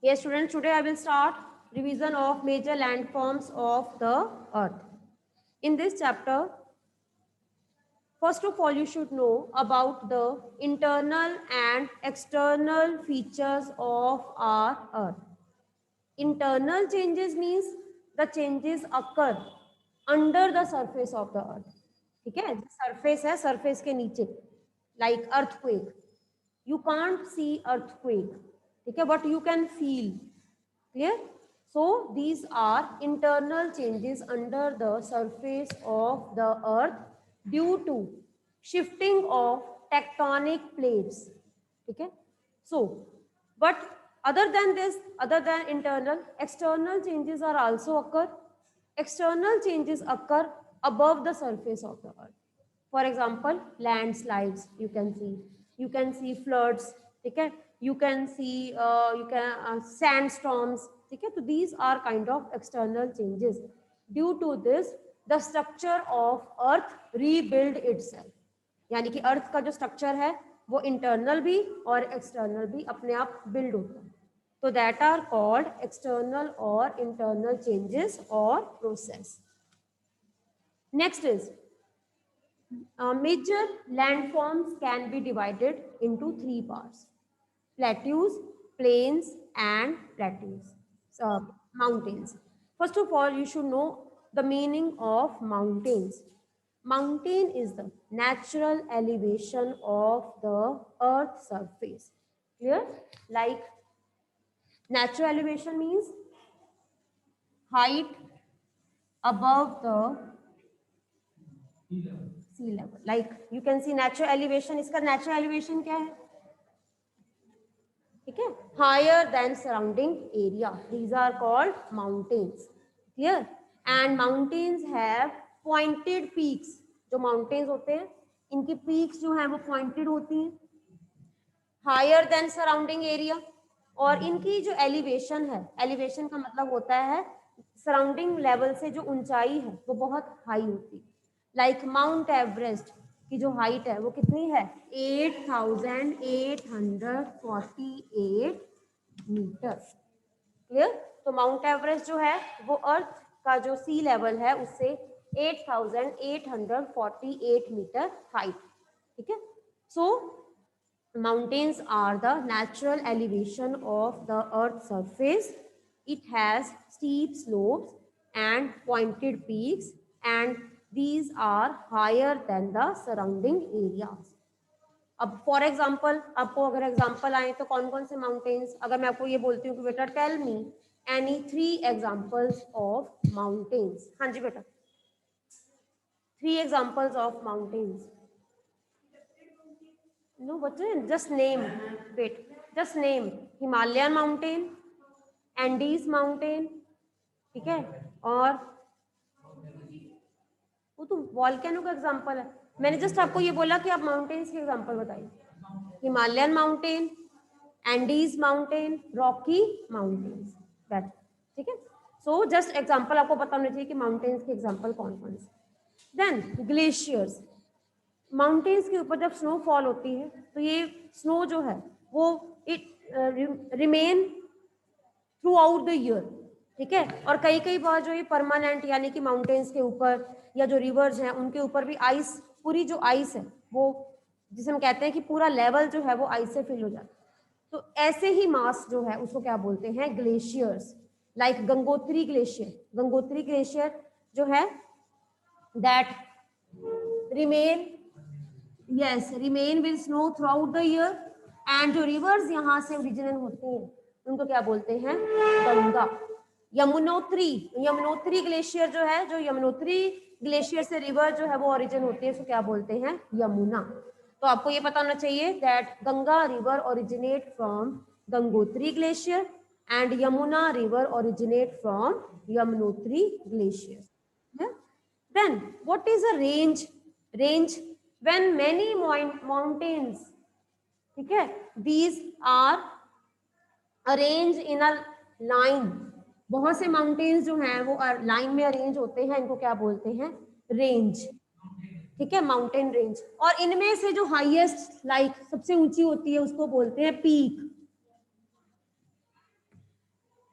Yes, students, today I will start revision of major landforms of the earth. In this chapter, first of all, you should know about the internal and external features of our earth. Internal changes means the changes occur under the surface of the earth. ठीक है, surface है, surface के नीचे, like earthquake. You can't see earthquake, ठीक है, but you can feel. Clear? So these are internal changes under the surface of the earth due to shifting of tectonic plates. Okay, so but other than this, other than internal, external changes are also occur. External changes occur above the surface of the earth. For example, landslides, you can see floods, okay, you can see sandstorms, okay. So these are kind of external changes. Due to this, the structure of earth rebuild itself. यानी कि अर्थ का जो structure है वो internal भी और external भी अपने आप बिल्ड होता है. तो दैट आर कॉल्ड एक्सटर्नल और इंटरनल चेंजेस और process. Next is major landforms can be divided into three parts: plateaus, plains, and plateaus. So, mountains. First of all, you should know the meaning of mountains. Mountain is the natural elevation of the earth's surface. Clear? Like natural elevation means height above the sea level. Like you can see natural elevation. इसका natural elevation क्या है? ठीक है, higher than surrounding area. These are called mountains. Clear? And mountains have pointed peaks. जो mountains होते हैं, इनकी peaks जो हैं वो pointed होती हैं, higher than surrounding area. और इनकी जो elevation है, elevation का मतलब होता है surrounding level से जो ऊंचाई है वो बहुत high होती है. Like Mount Everest की जो हाइट है वो कितनी है? 8,848 मीटर. क्लियर? तो माउंट एवरेस्ट जो है वो अर्थ का जो सी लेवल है उससे 8,848 मीटर हाइट. ठीक है. So mountains are the natural elevation of the earth's surface. It has steep slopes and pointed peaks, and these are higher than the surrounding areas. अब फॉर एग्जाम्पल आपको अगर एग्जाम्पल आए तो कौन कौन से माउंटेन्स, अगर मैं आपको ये बोलती हूँ कि बेटा tell me any 3 examples of mountains. हाँ जी बेटा, 3 एग्जाम्पल्स ऑफ माउंटेन्स. नो बच्चे, just name. Wait, just name. Himalayan mountain, Andes mountain, ठीक है, और वो तो वॉल्केनो का एग्जाम्पल है. मैंने जस्ट आपको ये बोला कि आप माउंटेन्स के एग्जाम्पल बताइए. Himalayan mountain, Andes mountain, Rocky mountains. That, ठीक है. सो जस्ट एग्जाम्पल आपको पता होना चाहिए कि माउंटेन्स के एग्जाम्पल कौन कौन से. Then glaciers. माउंटेन्स के ऊपर जब स्नोफॉल होती है तो ये स्नो जो है वो it remain through out the year. ठीक है. और कई कई बार जो ये परमानेंट, यानी कि माउंटेन्स के ऊपर या जो रिवर्स हैं उनके ऊपर भी आइस, पूरी जो आइस है वो, जिसे हम कहते हैं कि पूरा लेवल जो है वो आइस से फिल हो जाता है. तो ऐसे ही मास जो है उसको क्या बोलते हैं? Glaciers. Like Gangotri glacier. Gangotri glacier जो है that remain, yes, remain will snow through out the year. And जो रिवर्स यहाँ से ओरिजिनेट होती हैं उनको क्या बोलते हैं? गंगा. यमुनोत्री, यमुनोत्री ग्लेशियर जो है, जो यमुनोत्री ग्लेशियर से रिवर जो है वो ओरिजिन होती है, उसको क्या बोलते हैं? यमुना. तो आपको ये पता होना चाहिए that Ganga river originate from Gangotri glacier and Yamuna river originate from Yamunotri glacier. Then what is a range? Range, when many mountains, ठीक है, these are arranged in a line. बहुत से माउंटेन्स जो हैं वो लाइन में अरेंज होते हैं, इनको क्या बोलते हैं? रेंज. ठीक है, माउंटेन रेंज. और इनमें से जो हाईएस्ट, लाइक सबसे ऊंची होती है, उसको बोलते हैं पीक.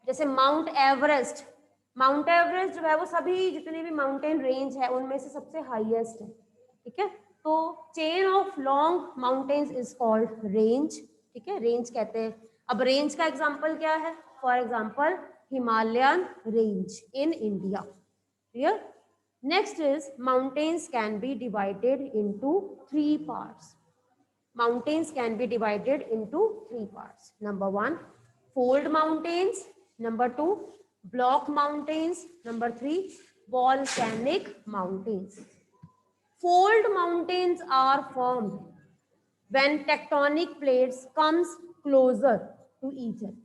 जैसे माउंट एवरेस्ट, माउंट एवरेस्ट जो है वो सभी जितने भी माउंटेन रेंज है उनमें से सबसे हाईएस्ट है, ठीक है। तो chain of long mountains is called range, ठीक है, रेंज कहते हैं। अब रेंज का एग्जांपल क्या है? For example Himalayan range in India, clear. Next is mountains can be divided into 3 parts. Mountains can be divided into 3 parts. Number 1, fold mountains. Number 2, block mountains. Number 3, volcanic mountains. Fold mountains are formed when tectonic plates comes closer to each other.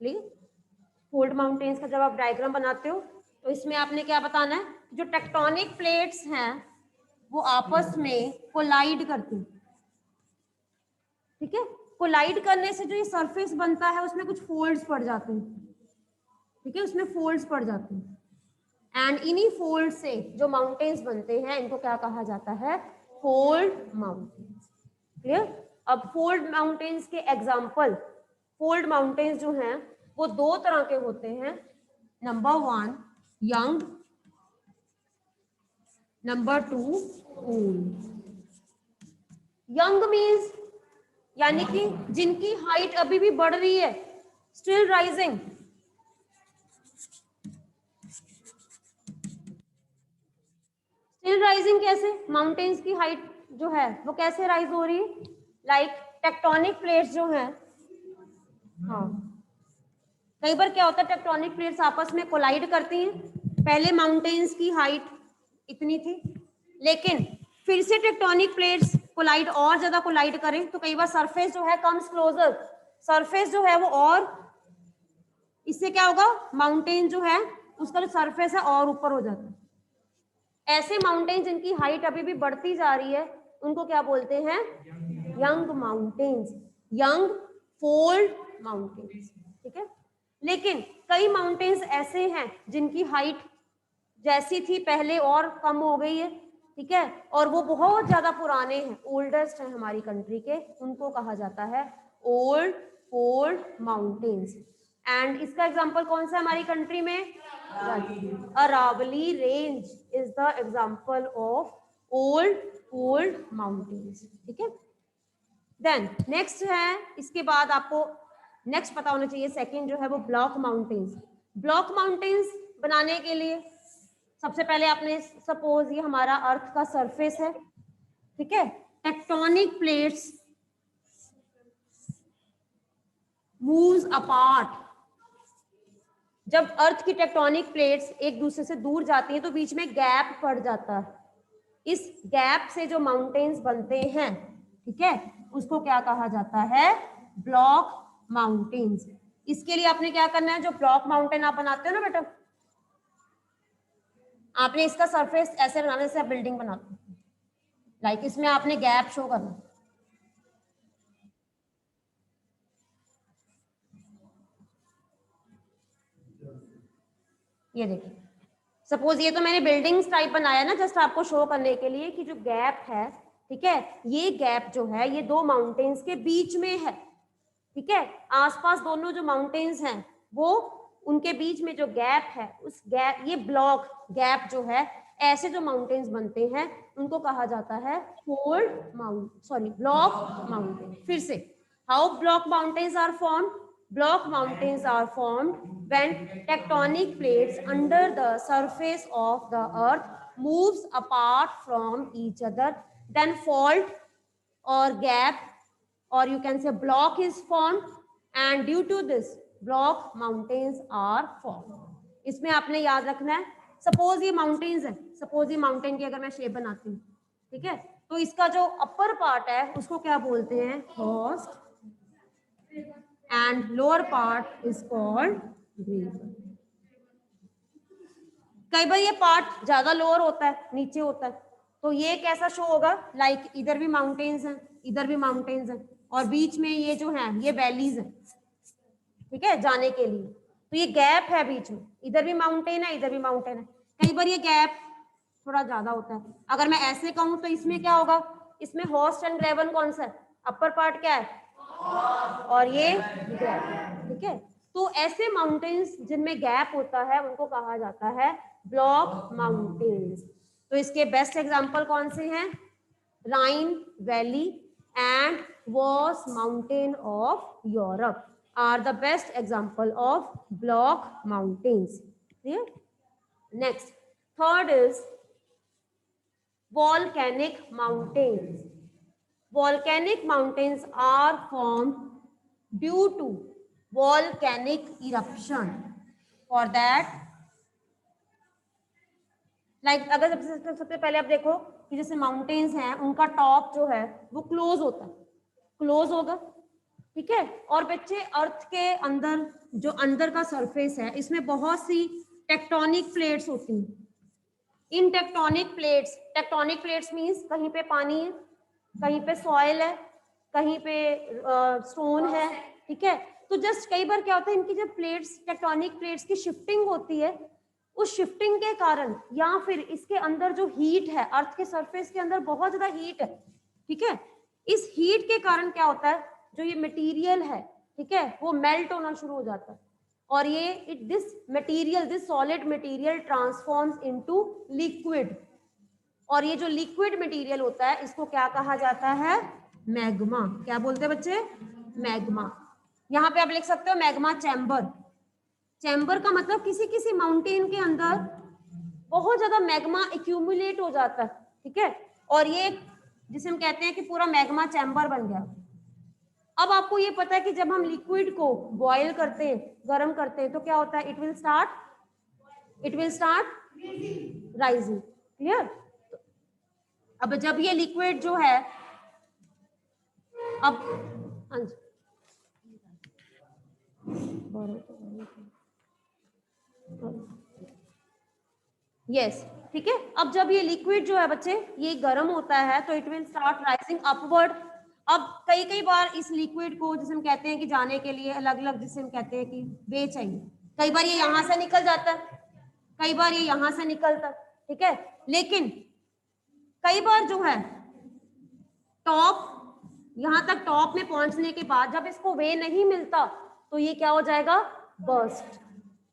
Clear? Fold mountains का जब आप diagram बनाते हो तो इसमें आपने क्या बताना है? जो टेक्टोनिक प्लेट्स हैं वो आपस में कोलाइड करती हैं, ठीक है। कोलाइड करने से जो ये सरफेस बनता है उसमें कुछ फोल्ड्स पड़ जाते हैं, ठीक है, उसमें फोल्ड्स पड़ जाते हैं। एंड इन्हीं फोल्ड से जो माउंटेन्स बनते हैं इनको क्या कहा जाता है? Fold mountains, clear. अब फोल्ड माउंटेन्स के एग्जांपल, फोल्ड माउंटेन्स जो हैं वो 2 तरह के होते हैं। Number 1 young, number 2 old. Young means यानी कि जिनकी हाइट अभी भी बढ़ रही है, स्टिल राइजिंग। स्टिल राइजिंग कैसे? माउंटेन्स की हाइट जो है वो कैसे राइज हो रही है? लाइक टेक्टोनिक प्लेट्स जो हैं, हाँ, कई बार क्या होता है टेक्टोनिक प्लेट्स आपस में कोलाइड करती हैं। पहले माउंटेन्स की हाइट इतनी थी, लेकिन फिर से टेक्टोनिक प्लेट्स कोलाइड और ज्यादा कोलाइड करें तो कई बार सरफेस जो है कम्स क्लोजर, सरफेस जो है वो, और इससे क्या होगा? माउंटेन जो है उसका जो सरफेस है और ऊपर हो जाता है। ऐसे माउंटेन जिनकी हाइट अभी भी बढ़ती जा रही है उनको क्या बोलते हैं? Young mountains, young fold mountains, ठीक है। लेकिन कई माउंटेन्स ऐसे हैं जिनकी हाइट जैसी थी पहले और कम हो गई है, ठीक है, और वो बहुत ज्यादा पुराने हैं, ओल्डेस्ट हैं हमारी कंट्री के, उनको कहा जाता है ओल्ड फोल्ड माउंटेन्स। एंड इसका एग्जांपल कौन सा है हमारी कंट्री में? Aravalli range is the example of old fold mountains, ठीक है। देन नेक्स्ट है, इसके बाद आपको नेक्स्ट पता होना चाहिए, सेकंड जो है वो ब्लॉक माउंटेन्स। ब्लॉक माउंटेन्स बनाने के लिए सबसे पहले आपने, सपोज ये हमारा अर्थ का सरफेस है, ठीक है, टेक्टोनिक प्लेट्स मूव्स अपार्ट। जब अर्थ की टेक्टोनिक प्लेट्स एक दूसरे से दूर जाती हैं तो बीच में गैप पड़ जाता है। इस गैप से जो माउंटेन्स बनते हैं, ठीक है, उसको क्या कहा जाता है? Block mountains. इसके लिए आपने क्या करना है? जो ब्लॉक माउंटेन आप बनाते हो ना बेटा, आपने इसका सरफेस ऐसे बनाने से आप बिल्डिंग बनाते हो, लाइक इसमें आपने गैप शो करना। ये देखिए, सपोज ये तो मैंने बिल्डिंग्स टाइप बनाया ना जस्ट आपको शो करने के लिए कि जो गैप है, ठीक है, ये गैप जो है ये 2 माउंटेन्स के बीच में है, ठीक है। आसपास दोनों जो माउंटेन्स हैं वो, उनके बीच में जो गैप है, उस गैप, ये ब्लॉक गैप जो है, ऐसे जो माउंटेन्स बनते हैं उनको कहा जाता है fold mount, sorry, block mountain. फिर से, how block mountains are formed? Block mountains are formed when tectonic plates under the surface of the earth moves apart from each other, then fault or gap, or you can say block is formed, and due to this block mountains are formed. इसमें आपने याद रखना है, suppose ये mountains है, suppose ये mountain की अगर मैं शेप बनाती हूँ, ठीक है, तो इसका जो अपर पार्ट है उसको क्या बोलते हैं? Host, and lower part is called gravel. कई बार ये पार्ट ज्यादा लोअर होता है, नीचे होता है, तो ये कैसा शो होगा? लाइक इधर भी माउंटेन्स हैं, इधर भी माउंटेन्स हैं, और बीच में ये जो है ये वैलीज हैं, ठीक है, जाने के लिए। तो ये गैप है बीच में, इधर भी माउंटेन है, इधर भी माउंटेन है। कई बार ये गैप थोड़ा ज्यादा होता है। अगर मैं ऐसे कहूँ तो इसमें क्या होगा? इसमें होस्ट एंड ग्रेवन कौन सा है? अपर पार्ट क्या है और ये गैप, ठीक है। तो ऐसे माउंटेन्स जिनमें गैप होता है उनको कहा जाता है ब्लॉक माउंटेन्स। तो इसके बेस्ट एग्जांपल कौन से हैं? Rhine valley and Vosges mountain of Europe are the best example of block mountains. Clear? Next, third is volcanic mountains. Volcanic mountains are formed due to volcanic eruption. For that, like अगर सबसे पहले आप देखो कि जैसे mountains हैं उनका top जो है वो क्लोज होता है, क्लोज होगा, ठीक है। और बच्चे अर्थ के अंदर जो अंदर का सरफेस है इसमें बहुत सी टेक्टोनिक प्लेट्स होती हैं। इन टेक्टोनिक प्लेट्स मीन्स कहीं पे पानी है, कहीं पे सॉइल है, कहीं पे स्टोन है, ठीक है। तो जस्ट कई बार क्या होता है, इनकी जब प्लेट्स टेक्टोनिक प्लेट्स की शिफ्टिंग होती है, उस शिफ्टिंग के कारण या फिर इसके अंदर जो हीट है, अर्थ के सरफेस के अंदर बहुत ज्यादा हीट है, ठीक है। इस हीट के कारण क्या होता है, जो ये मटेरियल है, ठीक है, वो मेल्ट होना शुरू हो जाता है और ये this solid material transforms into liquid. और ये जो लिक्विड मटेरियल होता है इसको क्या कहा जाता है? मैग्मा। क्या बोलते हैं बच्चे? मैग्मा। यहाँ पे आप लिख सकते हो मैग्मा चैम्बर। चैम्बर का मतलब किसी किसी माउंटेन के अंदर बहुत ज्यादा मैग्मा एक्यूमुलेट हो जाता है, ठीक है, और ये जिसे हम कहते हैं कि पूरा मैग्मा चैम्बर बन गया। अब आपको ये पता है कि जब हम लिक्विड को बॉयल करते हैं, गर्म करते हैं, तो क्या होता है? It will start rising. Clear? अब जब ये लिक्विड जो है, अब हाँ जी, यस, ठीक है। अब जब ये लिक्विड जो है बच्चे ये गर्म होता है तो it will start rising upward. अब कई बार इस लिक्विड को, जिसे हम कहते हैं कि जाने के लिए अलग अलग, जिसे हम कहते हैं कि वे चाहिए, कई बार ये यहां से निकल जाता है, कई बार ये यहां से निकलता है, ठीक है। लेकिन कई बार जो है यहां तक टॉप में पहुंचने के बाद जब इसको वे नहीं मिलता तो ये क्या हो जाएगा? बर्स्ट।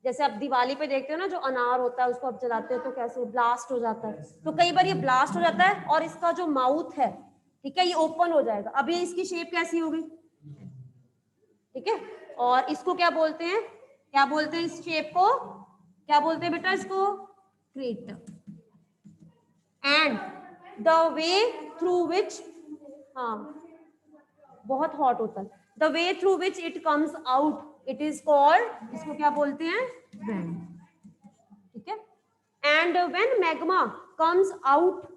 जैसे आप दिवाली पे देखते हो ना, जो अनार होता है उसको आप जलाते हो तो कैसे ब्लास्ट हो जाता है, तो कई बार ये ब्लास्ट हो जाता है और इसका जो माउथ है, ठीक है, ये ओपन हो जाएगा। अब ये इसकी शेप कैसी होगी, ठीक है, और इसको क्या बोलते हैं? क्या बोलते हैं इस शेप को? क्या बोलते हैं बेटा इसको? Crater. And the way through which, हाँ बहुत हॉट होता है, the way through which it comes out, it is called, इसको क्या बोलते हैं? वेंट, ठीक है। And when magma comes out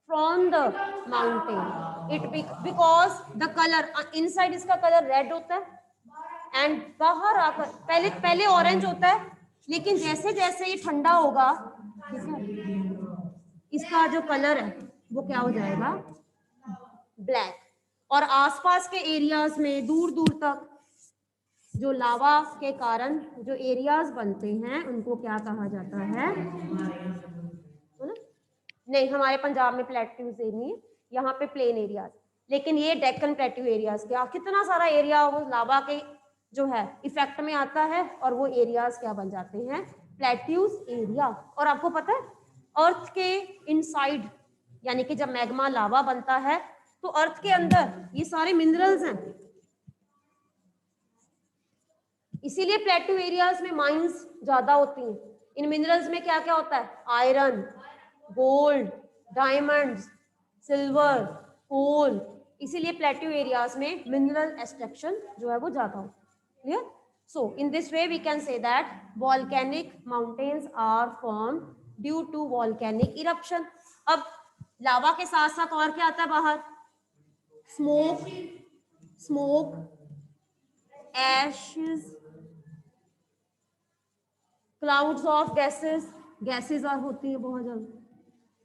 from the mountain, it because the color inside इसका कलर रेड होता है एंड बाहर आकर पहले ऑरेंज होता है, लेकिन जैसे जैसे ये ठंडा होगा, ठीक है, इसका जो कलर है वो क्या हो जाएगा? ब्लैक। और आसपास के एरियाज में दूर दूर तक जो लावा के कारण जो एरियाज बनते हैं उनको क्या कहा जाता है? नहीं, हमारे पंजाब में प्लेट्यूज नहीं है, यहाँ पे प्लेन एरियाज, लेकिन ये डेक्कन प्लेट्यू एरियाज क्या, कितना सारा एरिया वो लावा के जो है इफेक्ट में आता है और वो एरियाज क्या बन जाते हैं? Plateaus area. और आपको पता है अर्थ के इनसाइड, यानी कि जब मैग्मा लावा बनता है तो अर्थ के अंदर ये सारे मिनरल्स हैं, इसीलिए प्लेट्यू एरियाज में माइंस ज्यादा होती हैं। इन मिनरल्स में क्या क्या होता है? Iron, gold, diamonds, silver, coal, इसीलिए प्लेट्यू एरियाज में मिनरल एक्सट्रैक्शन जो है वो ज्यादा होता है। Clear? So in this way we can say that volcanic mountains are form due to volcanic eruption. अब लावा के साथ साथ और क्या आता है बाहर? Smoke, ashes, clouds of gases और होती है बहुत ज्यादा,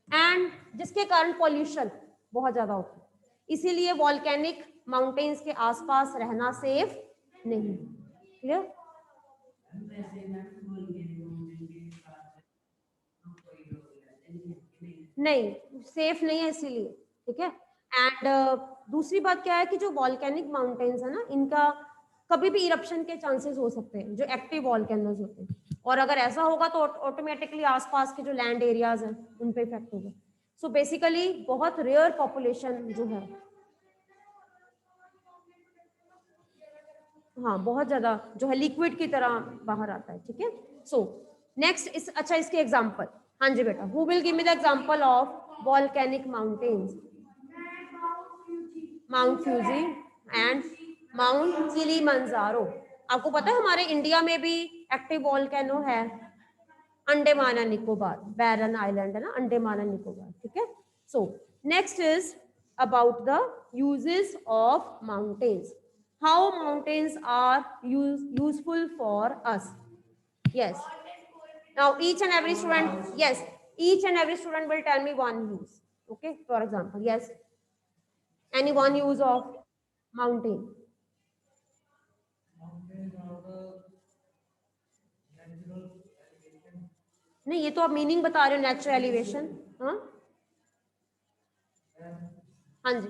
एंड जिसके कारण पॉल्यूशन बहुत ज्यादा होता है। इसीलिए वॉल्केनिक माउंटेन्स के आसपास रहना सेफ नहीं। क्लियर? नहीं, सेफ नहीं है इसीलिए, ठीक है। एंड दूसरी बात क्या है कि जो वॉल्केनिक माउंटेन्स है ना, इनका कभी भी इरप्शन के चांसेस हो सकते हैं जो एक्टिव वॉल्केनोज होते हैं, और अगर ऐसा होगा तो ऑटोमेटिकली आसपास के जो लैंड एरियाज हैं उन पे इफेक्ट होगा। सो बेसिकली बहुत रेयर पॉपुलेशन जो है, हाँ बहुत ज्यादा जो है लिक्विड की तरह बाहर आता है, ठीक है। सो नेक्स्ट इस अच्छा इसके एग्जांपल, हाँ जी बेटा, who will give me the example of volcanic mountains? Mount Fuji and Mount Kilimanjaro. आपको पता है हमारे इंडिया में भी एक्टिव वॉल्केनो है, Andaman and Nicobar, Barren Island है ना, अंडमान एंड निकोबार, ठीक है। So next is about the uses of mountains, how mountains are useful for us. Yes. Now each and every student, yes, each and every student will tell me one use. Okay. For example, yes, any one use of mountain. नहीं, ये तो आप meaning बता रहे हो, natural elevation. हाँ हाँ जी,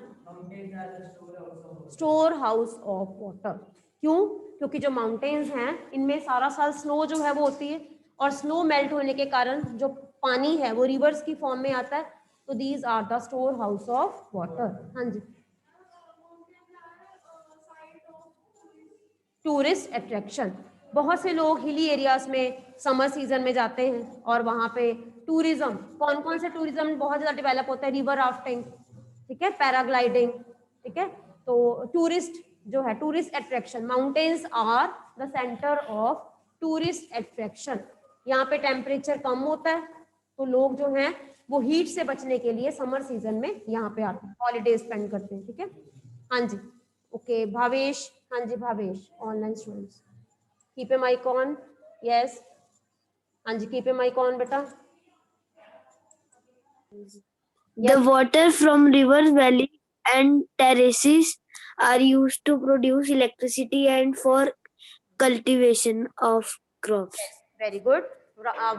store house of water. क्यों? क्योंकि जो माउंटेन्स हैं इनमें सारा साल स्नो जो है वो होती है, और स्नो मेल्ट होने के कारण जो पानी है वो रिवर्स की फॉर्म में आता है, तो these are the store house of water. हाँ जी, टूरिस्ट अट्रैक्शन, बहुत से लोग हिली एरियाज में समर सीजन में जाते हैं और वहां पे टूरिज्म, कौन कौन से टूरिज्म बहुत ज्यादा डेवलप होता है? रिवर राफ्टिंग, ठीक है, पैराग्लाइडिंग, ठीक है। तो टूरिस्ट जो है, tourist attraction, mountains are the centre of tourist attraction. यहाँ पे टेम्परेचर कम होता है, तो लोग जो हैं वो हीट से बचने के लिए समर सीजन में यहाँ पे आते हैं, हॉलीडे स्पेंड करते हैं, ठीक है। हाँ जी, ओके भावेश, हाँ जी Bhavesh, online students keep a mic on, yes, हाँ जी कीप ए माइक ऑन बेटा। The water from rivers, valleys, and terraces are used to produce electricity and for cultivation of crops. Very good.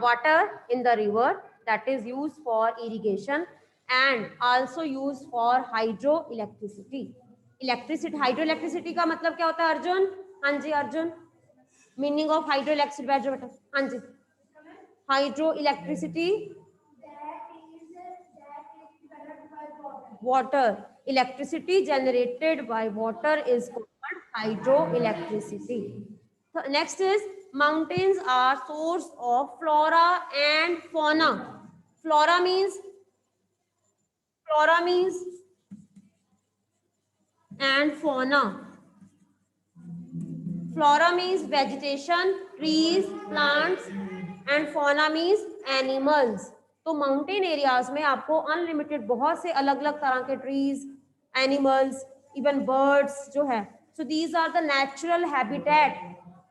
Water in the river that is used for irrigation and also used for hydroelectricity. Electricity, hydroelectricity का मतलब क्या होता है अर्जुन? हाँ जी Arjun, meaning of hydroelectricity बैठ जाओ बेटा। हाँ जी, hydroelectricity, water, electricity generated by water is called hydroelectricity. So next is mountains are source of flora and fauna. Flora means and fauna. Flora means vegetation, trees, plants, and fauna means animals. तो mountain areas में आपको unlimited बहुत से अलग अलग तरह के trees, animals, even birds जो है, so these are the natural habitat.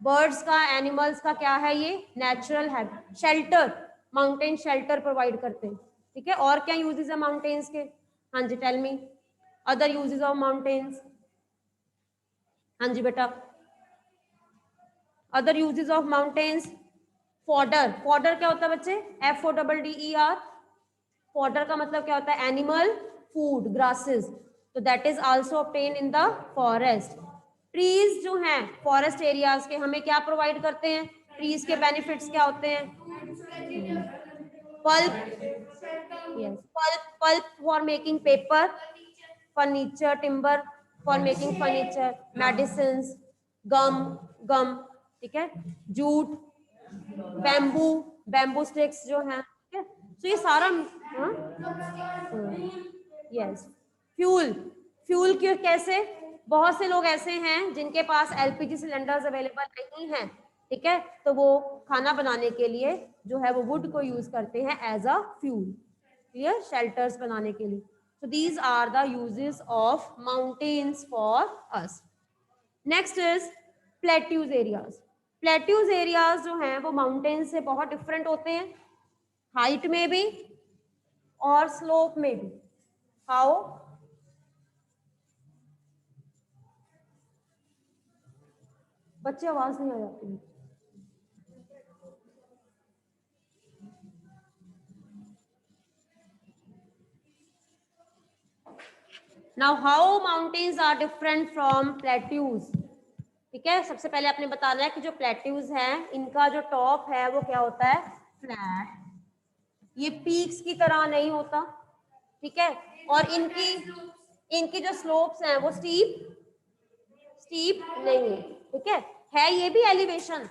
Birds का, एनिमल्स का क्या है? ये natural habit, shelter, mountain shelter provide करते हैं, ठीक है। और क्या यूजेस है माउंटेन्स के? हाँ जी tell me other uses of mountains. हाँ जी बेटा, other uses of mountains, fodder, fodder क्या होता है बच्चे? FODDER, फॉडर का मतलब क्या होता है? एनिमल फूड, ग्रासेस, तो that is also obtain in the forest. Trees जो हैं फॉरेस्ट एरियाज के हमें क्या प्रोवाइड करते हैं? ट्रीज के बेनिफिट्स क्या होते हैं? Pulp, yes, pulp for making paper, furniture, timber for making furniture, medicines, gum, ठीक है, जूट, बैम्बू, बैम्बू स्टिक्स जो है, ठीक है। तो ये सारा, यस, फ्यूल, फ्यूल क्यों, कैसे? बहुत से लोग ऐसे हैं जिनके पास LPG सिलेंडर्स अवेलेबल नहीं है, ठीक है, तो वो खाना बनाने के लिए जो है वो वुड को यूज करते हैं as a fuel, clear, shelters बनाने के लिए। So these are the uses of mountains for us. Next is plateaus areas. Plateaus areas जो हैं वो माउंटेन से बहुत डिफरेंट होते हैं, हाइट में भी और स्लोप में भी। हाउ? बच्चे आवाज नहीं आ जाती। Now how mountains are different from plateaus? ठीक है, सबसे पहले आपने बताना है कि जो प्लेट्यूज हैं इनका जो टॉप है वो क्या होता है, फ्लैट, ये पीक्स की तरह नहीं होता, ठीक है, और इनकी जो स्लोप्स हैं वो स्टीप नहीं है, ठीक है ये भी एलिवेशन,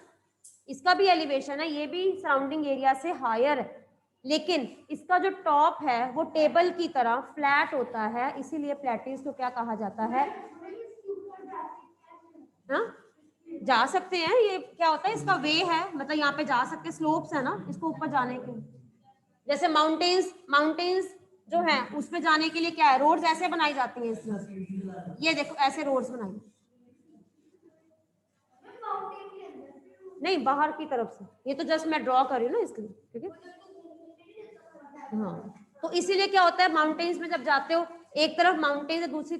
इसका भी एलिवेशन है, ये भी सराउंडिंग एरिया से हायर है, लेकिन इसका जो टॉप है वो टेबल की तरह फ्लैट होता है, इसीलिए प्लेट्यूज को क्या कहा जाता है, हाँ जा सकते हैं, ये क्या होता है इसका वे है, मतलब यहाँ पे जा सकते, स्लोप्स है ना इसको ऊपर जाने के, जैसे माउंटेन्स जो है उस पे जाने के लिए क्या है, रोड्स ऐसे बनाई जाती हैं इसमें, ये देखो ऐसे रोड्स बनाई, नहीं बाहर की तरफ से, ये तो जस्ट मैं ड्रॉ कर रही हूँ ना इसलिए, ठीक है, हाँ तो इसीलिए क्या होता है माउंटेन्स में जब जाते हो एक तरफ माउंटेन्स है दूसरी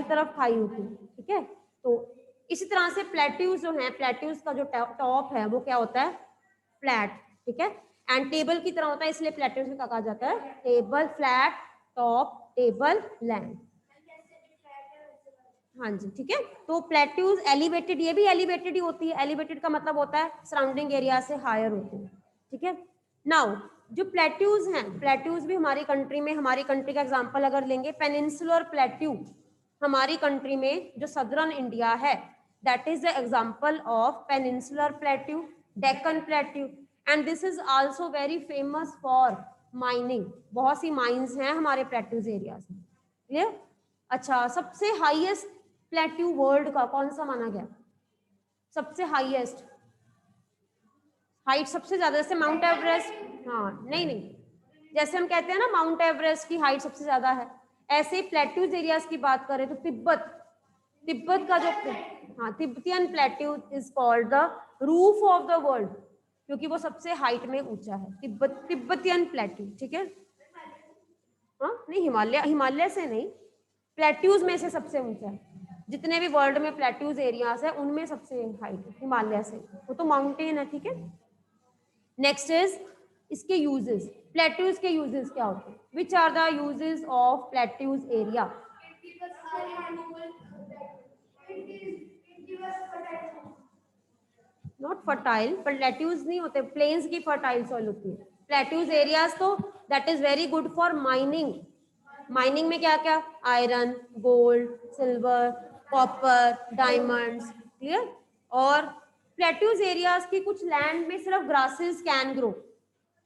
तरफ खाई होती है, ठीक है, तो इसी तरह से प्लेट्यूज जो है, प्लेट्यूज का जो टॉप है वो क्या होता है, फ्लैट, ठीक है, एंड टेबल की तरह होता है, इसलिए प्लेट्यूज में कहा जाता है table, flat top, table, land, हाँ जी, ठीक है, तो प्लेट्यूज एलिवेटेड, ये भी एलिवेटेड ही होती है, एलिवेटेड का मतलब होता है सराउंडिंग एरिया से हायर होती है, ठीक है। नाउ जो प्लेट्यूज हैं, प्लेट्यूज भी हमारी कंट्री में, हमारी कंट्री का एग्जांपल अगर लेंगे, पेनिनसुलर प्लेट्यू हमारी कंट्री में जो सदर्न इंडिया है, that is the example of peninsular plateau, Deccan plateau, and this is also very famous for mining, बहुत सी माइंस हैं हमारे प्लेट्यूज एरियाज में, क्लियर। अच्छा, सबसे हाईएस्ट प्लेट्यू वर्ल्ड का कौन सा माना गया, सबसे हाईएस्ट हाइट, सबसे ज्यादा, जैसे माउंट एवरेस्ट, हाँ नहीं, जैसे हम कहते हैं ना माउंट एवरेस्ट की हाइट सबसे ज्यादा है, ऐसे ही प्लेट्यूज एरियाज की बात करें तो तिब्बत का जो, हाँ Tibetan plateau is called the roof of the world, क्योंकि वो सबसे हाइट में ऊंचा है, तिब्बतियन प्लेट्यू, ठीक है, हाँ नहीं हिमालय से नहीं, प्लेट्यूज में से सबसे ऊंचा है, जितने भी वर्ल्ड में प्लेट्यूज एरियाज है उनमें सबसे हाइट हिमालय से, वो तो माउंटेन है, ठीक है। नेक्स्ट इज इसके यूजेस, प्लेट्यूज के यूजेस क्या होते हैं, which are the uses of plateaus area, not fertile, पर प्लेट्यूज नहीं होते, प्लेन्स की फर्टाइल सॉइल होती है, प्लेट्यूज एरियाज तो that is very good for mining, mining में क्या क्या, iron, gold, silver, copper, diamonds, clear, और प्लेट्यूज एरियाज की कुछ लैंड में सिर्फ ग्रासेस कैन ग्रो,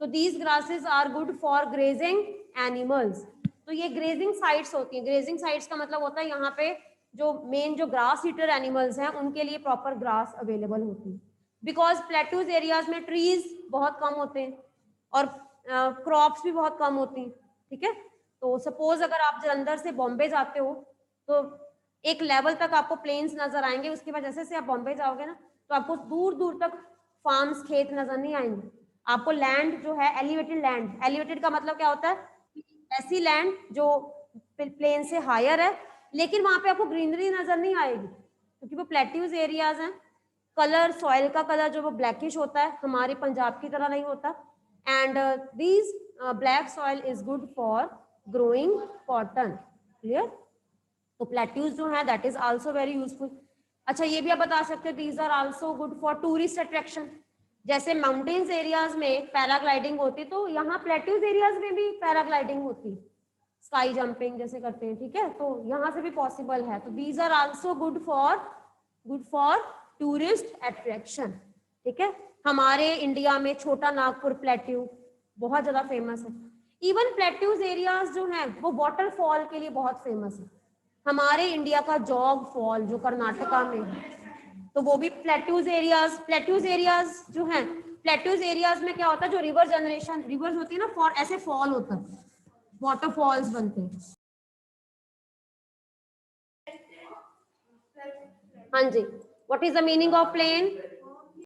तो these grasses are good for grazing animals, तो ये ग्रेजिंग साइट्स होती हैं, ग्रेजिंग साइट्स का मतलब होता है यहाँ पे जो मेन जो ग्रास ईटर एनिमल्स हैं उनके लिए प्रॉपर ग्रास अवेलेबल होती है, बिकॉज प्लेट्यूज एरियाज में ट्रीज बहुत कम होते हैं और क्रॉप्स भी बहुत कम होती हैं, ठीक है, तो सपोज अगर आप जलंधर से बॉम्बे जाते हो तो एक लेवल तक आपको प्लेन्स नजर आएंगे, उसके बाद जैसे आप बॉम्बे जाओगे ना तो आपको दूर दूर तक फार्म्स, खेत नजर नहीं आएंगे, आपको लैंड जो है एलिवेटेड लैंड, एलिवेटेड का मतलब क्या होता है, ऐसी लैंड जो प्लेन से हायर है लेकिन वहां पे आपको ग्रीनरी नजर नहीं आएगी, क्योंकि वो प्लेट्यूज एरियाज हैं, कलर, सॉइल का कलर जो वो ब्लैकिश होता है, हमारे पंजाब की तरह नहीं होता, and these black soil is good for growing cotton, clear, तो प्लेट्यूज जो है that is also very useful. अच्छा, ये भी आप बता सकते हैं these are also good for tourist attraction, जैसे माउंटेन्स एरियाज में पैराग्लाइडिंग होती है, तो यहाँ प्लेट्यूज एरियाज में भी पैराग्लाइडिंग होती है, स्काई जंपिंग जैसे करते हैं, ठीक है, तो यहाँ से भी पॉसिबल है, तो these are also good for tourist attraction, ठीक है। हमारे इंडिया में छोटा नागपुर प्लेट्यू बहुत ज्यादा फेमस है, इवन प्लेट्यूज एरियाज जो हैं वो वाटरफॉल के लिए बहुत फेमस है, हमारे इंडिया का जॉग फॉल जो कर्नाटका में है, तो वो भी प्लेट्यूज एरियाज जो हैं, प्लेट्यूज एरियाज में क्या होता है, जो रिवर जनरेशन, रिवर्स होती है ना, ऐसे फॉल होता है, वाटरफॉल्स बनते हैं, हाँ जी, what is the meaning of plane,